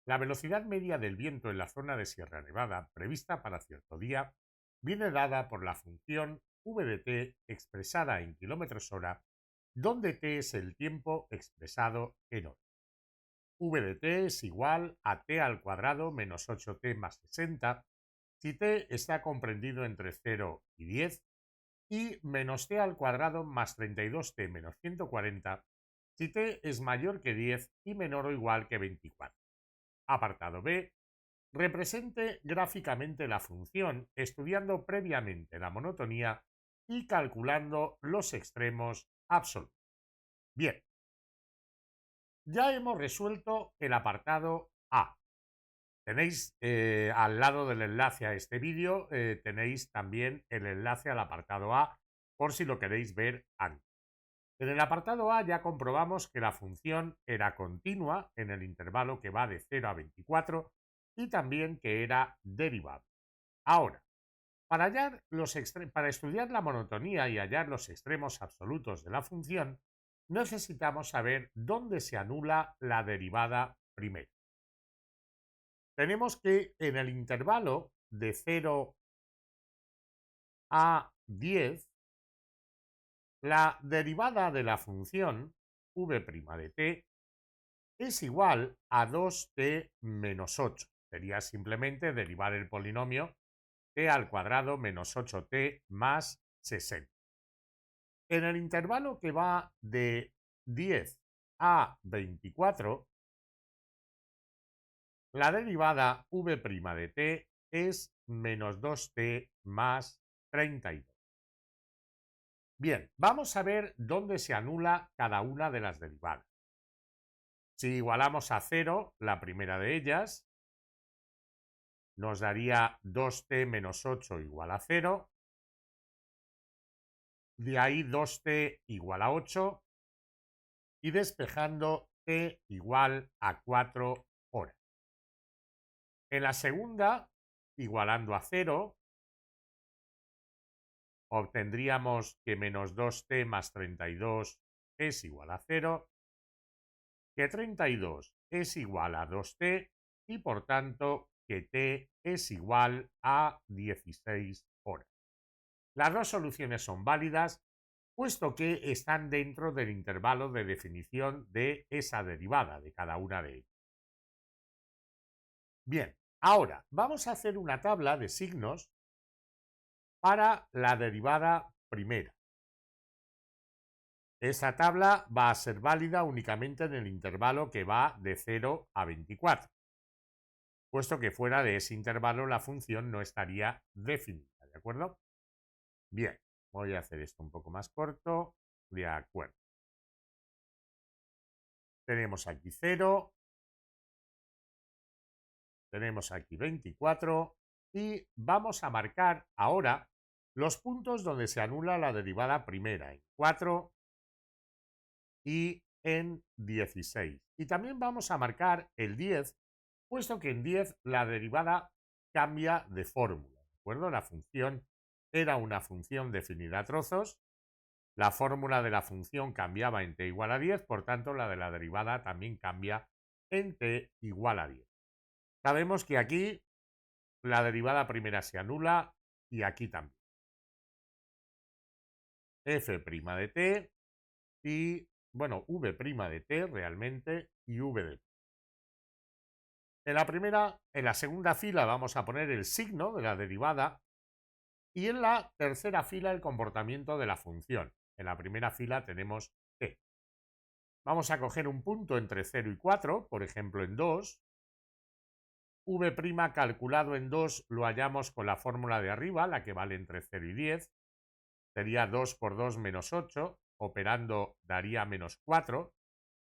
La velocidad media del viento en la zona de Sierra Nevada prevista para cierto día viene dada por la función v de t expresada en km/h, donde t es el tiempo expresado en horas. V de t es igual a t al cuadrado menos 8t más 60 si t está comprendido entre 0 y 10 y menos t al cuadrado más 32t menos 140 si t es mayor que 10 y menor o igual que 24. Apartado B. Represente gráficamente la función estudiando previamente la monotonía y calculando los extremos absolutos. Bien, ya hemos resuelto el apartado A. Tenéis al lado del enlace a este vídeo, tenéis también el enlace al apartado A por si lo queréis ver antes. En el apartado A ya comprobamos que la función era continua en el intervalo que va de 0 a 24 y también que era derivable. Ahora, para estudiar la monotonía y hallar los extremos absolutos de la función, necesitamos saber dónde se anula la derivada primera. Tenemos que en el intervalo de 0 a 10, la derivada de la función v' de t es igual a 2t menos 8. Sería simplemente derivar el polinomio t al cuadrado menos 8t más 60. En el intervalo que va de 10 a 24, la derivada v' de t es menos 2t más 32. Bien, vamos a ver dónde se anula cada una de las derivadas. Si igualamos a 0 la primera de ellas, nos daría 2t menos 8 igual a 0. De ahí 2t igual a 8. Y despejando t igual a 4 horas. En la segunda, igualando a 0, obtendríamos que menos 2t más 32 es igual a 0, que 32 es igual a 2t y por tanto que t es igual a 16 horas. Las dos soluciones son válidas puesto que están dentro del intervalo de definición de esa derivada de cada una de ellas. Bien, ahora vamos a hacer una tabla de signos para la derivada primera. Esa tabla va a ser válida únicamente en el intervalo que va de 0 a 24, puesto que fuera de ese intervalo la función no estaría definida, ¿de acuerdo? Bien, voy a hacer esto un poco más corto, de acuerdo. Tenemos aquí 0, tenemos aquí 24 y vamos a marcar ahora los puntos donde se anula la derivada primera, en 4 y en 16. Y también vamos a marcar el 10, puesto que en 10 la derivada cambia de fórmula, ¿de acuerdo? La función era una función definida a trozos, la fórmula de la función cambiaba en t igual a 10, por tanto la de la derivada también cambia en t igual a 10. Sabemos que aquí la derivada primera se anula y aquí también. F' de t y, bueno, v' de t realmente y v de t. En la segunda fila vamos a poner el signo de la derivada y en la tercera fila el comportamiento de la función. En la primera fila tenemos t. Vamos a coger un punto entre 0 y 4, por ejemplo en 2. V' calculado en 2 lo hallamos con la fórmula de arriba, la que vale entre 0 y 10. Sería 2 por 2 menos 8, operando daría menos 4,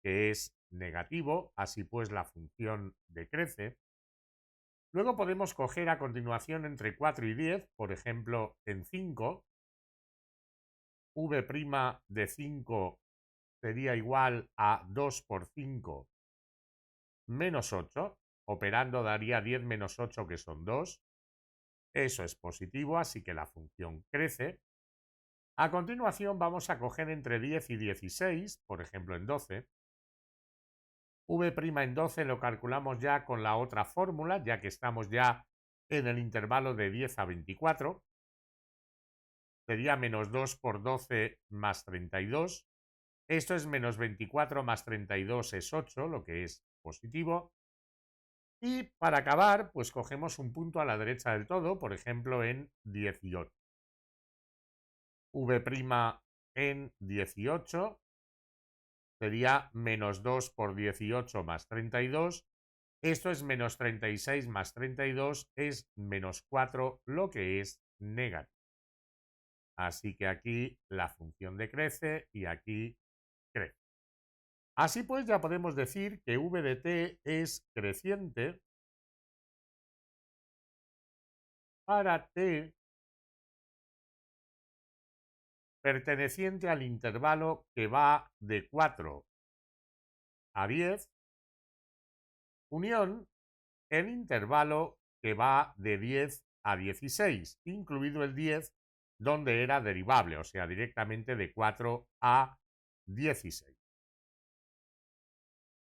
que es negativo, así pues la función decrece. Luego podemos coger a continuación entre 4 y 10, por ejemplo en 5. V' de 5 sería igual a 2 por 5 menos 8, operando daría 10 menos 8 que son 2. Eso es positivo, así que la función crece. A continuación vamos a coger entre 10 y 16, por ejemplo en 12. v' en 12 lo calculamos ya con la otra fórmula, ya que estamos ya en el intervalo de 10 a 24. Sería menos 2 por 12 más 32. Esto es menos 24 más 32 es 8, lo que es positivo. Y para acabar, pues cogemos un punto a la derecha del todo, por ejemplo en 18. V' en 18 sería menos 2 por 18 más 32. Esto es menos 36 más 32 es menos 4, lo que es negativo. Así que aquí la función decrece y aquí crece. Así pues ya podemos decir que v de t es creciente para t perteneciente al intervalo que va de 4 a 10, unión el intervalo que va de 10 a 16, incluido el 10 donde era derivable, o sea, directamente de 4 a 16.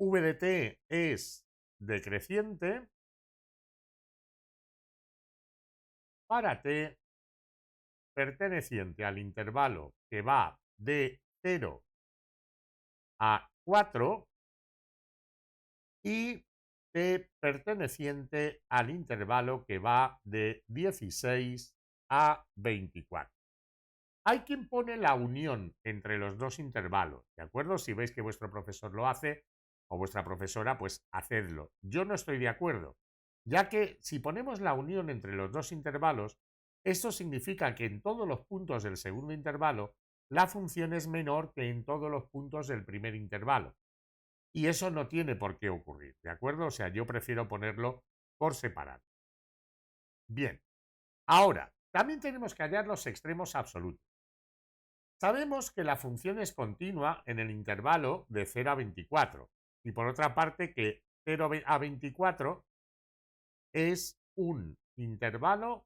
V de t es decreciente para t perteneciente al intervalo que va de 0 a 4 y t perteneciente al intervalo que va de 16 a 24. Hay quien pone la unión entre los dos intervalos, ¿de acuerdo? Si veis que vuestro profesor lo hace o vuestra profesora, pues hacedlo. Yo no estoy de acuerdo, ya que si ponemos la unión entre los dos intervalos, esto significa que en todos los puntos del segundo intervalo la función es menor que en todos los puntos del primer intervalo. Y eso no tiene por qué ocurrir, ¿de acuerdo? O sea, yo prefiero ponerlo por separado. Bien, ahora, también tenemos que hallar los extremos absolutos. Sabemos que la función es continua en el intervalo de 0 a 24 y por otra parte que 0 a 24 es un intervalo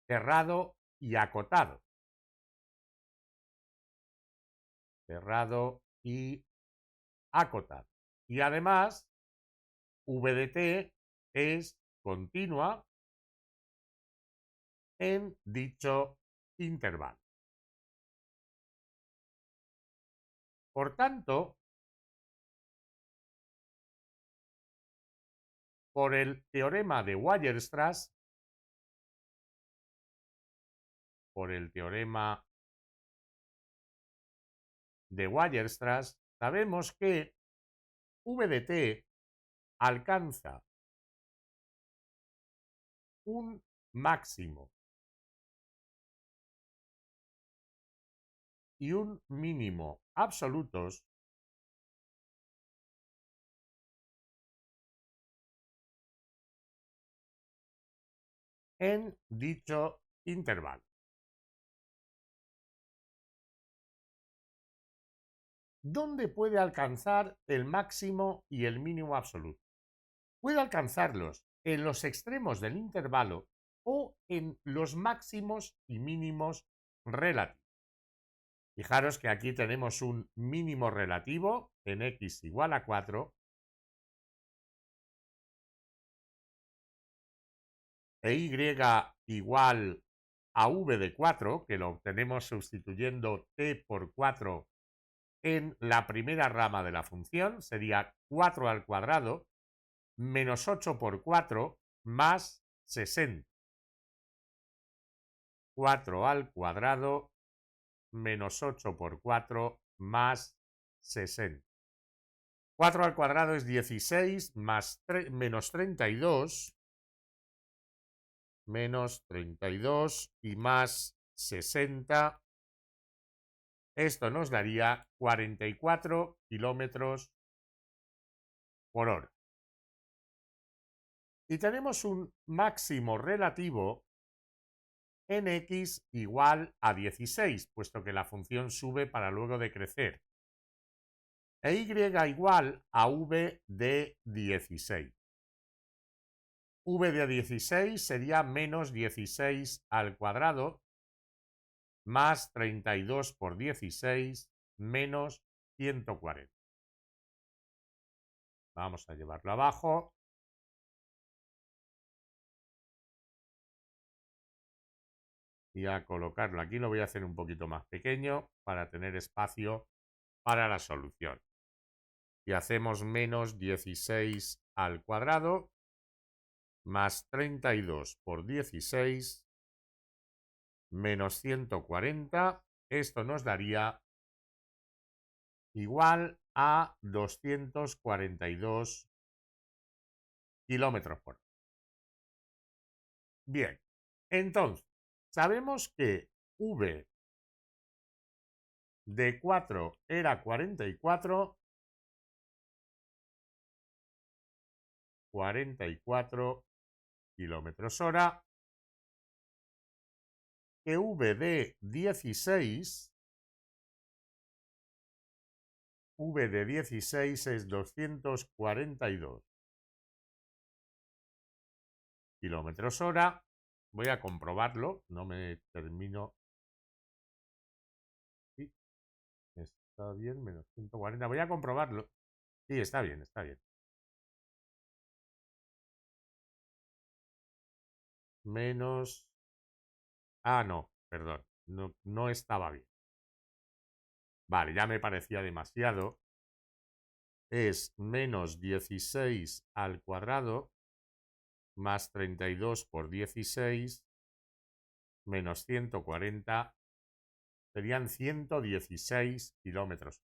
cerrado y acotado. Cerrado y acotado. Y además, v de t es continua en dicho intervalo. Por tanto, por el teorema de Weierstrass, sabemos que v de t alcanza un máximo y un mínimo absolutos en dicho intervalo. ¿Dónde puede alcanzar el máximo y el mínimo absoluto? Puede alcanzarlos en los extremos del intervalo o en los máximos y mínimos relativos. Fijaros que aquí tenemos un mínimo relativo en x igual a 4 e y igual a v de 4, que lo obtenemos sustituyendo t por 4 en la primera rama de la función, sería 4 al cuadrado menos 8 por 4 más 60. 4 al cuadrado menos 8 por 4 más 60. 4 al cuadrado es 16 más menos 32 y más 60. Esto nos daría 44 kilómetros por hora. Y tenemos un máximo relativo en x igual a 16, puesto que la función sube para luego decrecer. E y igual a v de 16. V de 16 sería menos 16 al cuadrado más 32 por 16 menos 140. Vamos a llevarlo abajo. Y a colocarlo aquí lo voy a hacer un poquito más pequeño para tener espacio para la solución. Y hacemos menos 16 al cuadrado más 32 por 16 menos 140. Esto nos daría igual a 242 kilómetros por hora. Bien, entonces, sabemos que V de 4 era 44 kilómetros hora, que V de 16 es 242 kilómetros hora. Voy a comprobarlo, no me termino. Sí, está bien, menos 140. Voy a comprobarlo. Sí, está bien, está bien. Menos. Ah, no, perdón, no estaba bien. Vale, ya me parecía demasiado. Es menos 16 al cuadrado más 32 por 16 menos 140 serían 116 kilómetros.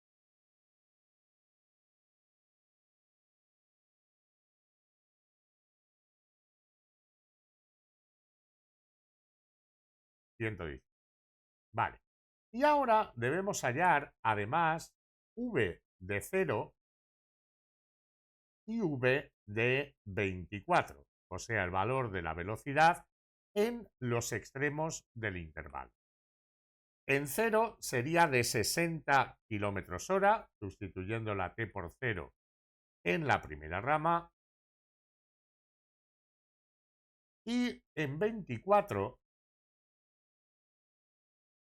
Vale. Y ahora debemos hallar, además, V de 0 y V de 24, o sea, el valor de la velocidad en los extremos del intervalo. En 0 sería de 60 kilómetros hora, sustituyendo la t por 0 en la primera rama. Y en 24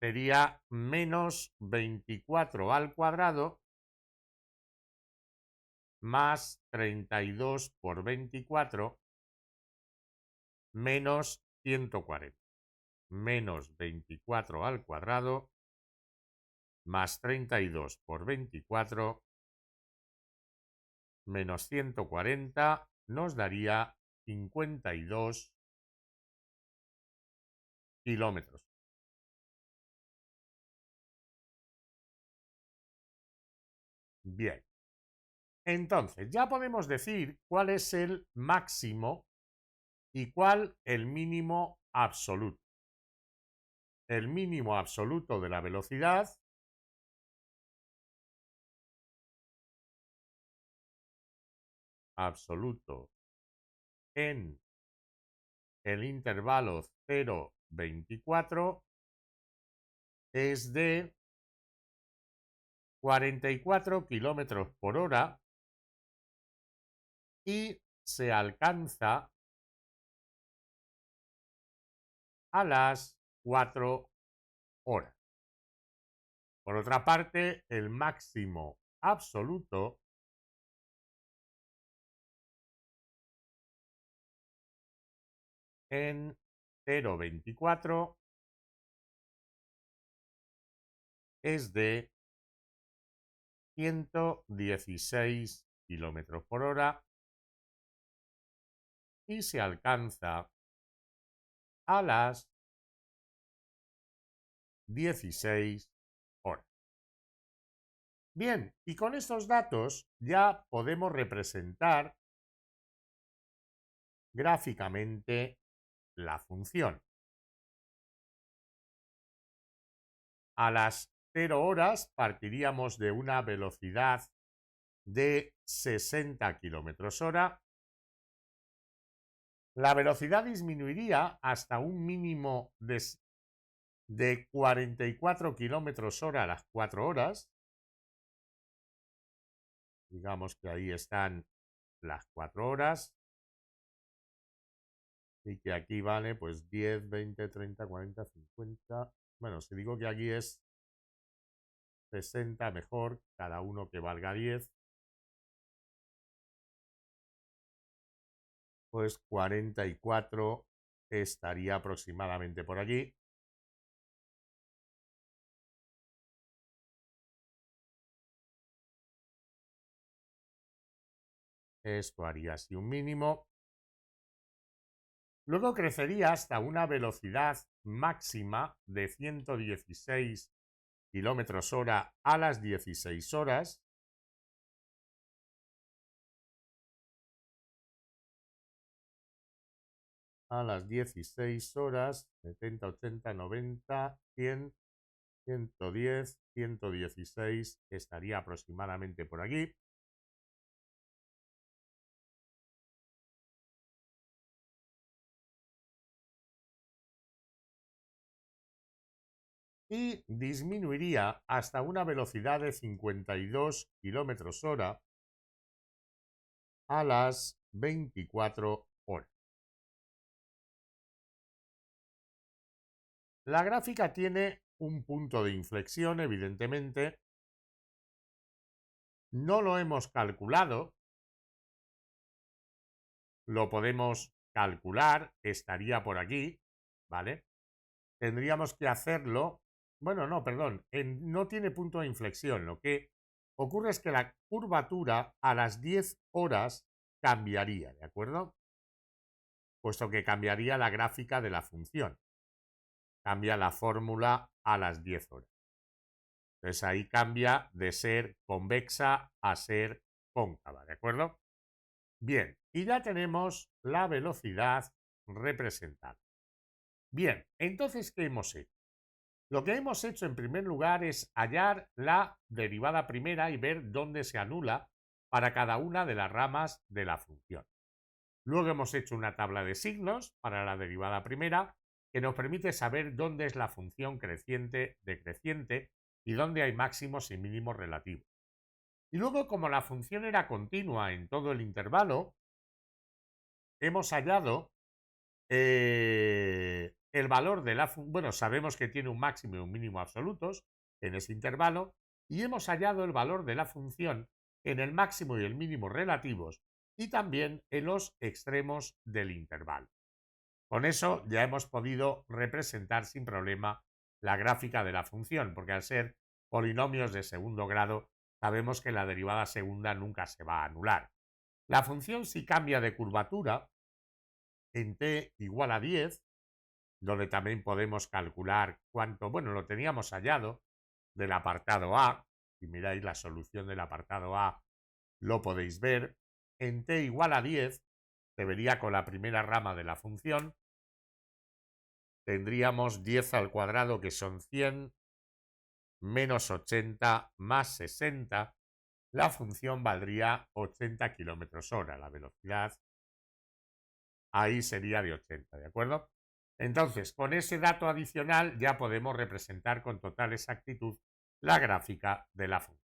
sería menos 24 al cuadrado más 32 por 24 menos 140. Menos 24 al cuadrado más 32 por 24 menos 140 nos daría 52 kilómetros. Bien. Entonces, ya podemos decir cuál es el máximo y cuál el mínimo absoluto. El mínimo absoluto de la velocidad absoluto en el intervalo 0-24 es de 44 kilómetros por hora y se alcanza a las 4 horas. Por otra parte, el máximo absoluto en 0,24 es de 116 kilómetros por hora y se alcanza a las 16 horas. Bien, y con estos datos ya podemos representar gráficamente la función. A las 0 horas partiríamos de una velocidad de 60 kilómetros hora. La velocidad disminuiría hasta un mínimo de 44 kilómetros hora a las 4 horas. Digamos que ahí están las 4 horas. Y que aquí vale pues 10, 20, 30, 40, 50. Bueno, si digo que aquí es 60 mejor, cada uno que valga 10, pues 44 estaría aproximadamente por allí. Esto haría así un mínimo. Luego crecería hasta una velocidad máxima de 116 kilómetros hora a las 16 horas. A las 16 horas, 70, 80, 90, 100, 110, 116, estaría aproximadamente por aquí. Y disminuiría hasta una velocidad de 52 kilómetros hora a las 24 horas. La gráfica tiene un punto de inflexión, evidentemente. No lo hemos calculado. Lo podemos calcular, estaría por aquí, ¿vale? Tendríamos que hacerlo. Bueno, no, perdón, no tiene punto de inflexión. Lo que ocurre es que la curvatura a las 10 horas cambiaría, ¿de acuerdo? Puesto que cambiaría la gráfica de la función. Cambia la fórmula a las 10 horas. Entonces ahí cambia de ser convexa a ser cóncava, ¿de acuerdo? Bien, y ya tenemos la velocidad representada. Bien, entonces, ¿qué hemos hecho? Lo que hemos hecho en primer lugar es hallar la derivada primera y ver dónde se anula para cada una de las ramas de la función. Luego hemos hecho una tabla de signos para la derivada primera que nos permite saber dónde es la función creciente decreciente y dónde hay máximos y mínimos relativos. Y luego, como la función era continua en todo el intervalo, hemos hallado el valor de la función. Bueno, sabemos que tiene un máximo y un mínimo absolutos en ese intervalo y hemos hallado el valor de la función en el máximo y el mínimo relativos y también en los extremos del intervalo. Con eso ya hemos podido representar sin problema la gráfica de la función, porque al ser polinomios de segundo grado sabemos que la derivada segunda nunca se va a anular. La función si cambia de curvatura en t igual a 10, donde también podemos calcular cuánto, bueno, lo teníamos hallado del apartado A, si miráis la solución del apartado A lo podéis ver, en t igual a 10 se vería con la primera rama de la función, tendríamos 10 al cuadrado que son 100, menos 80 más 60, la función valdría 80 kilómetros hora, la velocidad ahí sería de 80, ¿de acuerdo? Entonces, con ese dato adicional ya podemos representar con total exactitud la gráfica de la función.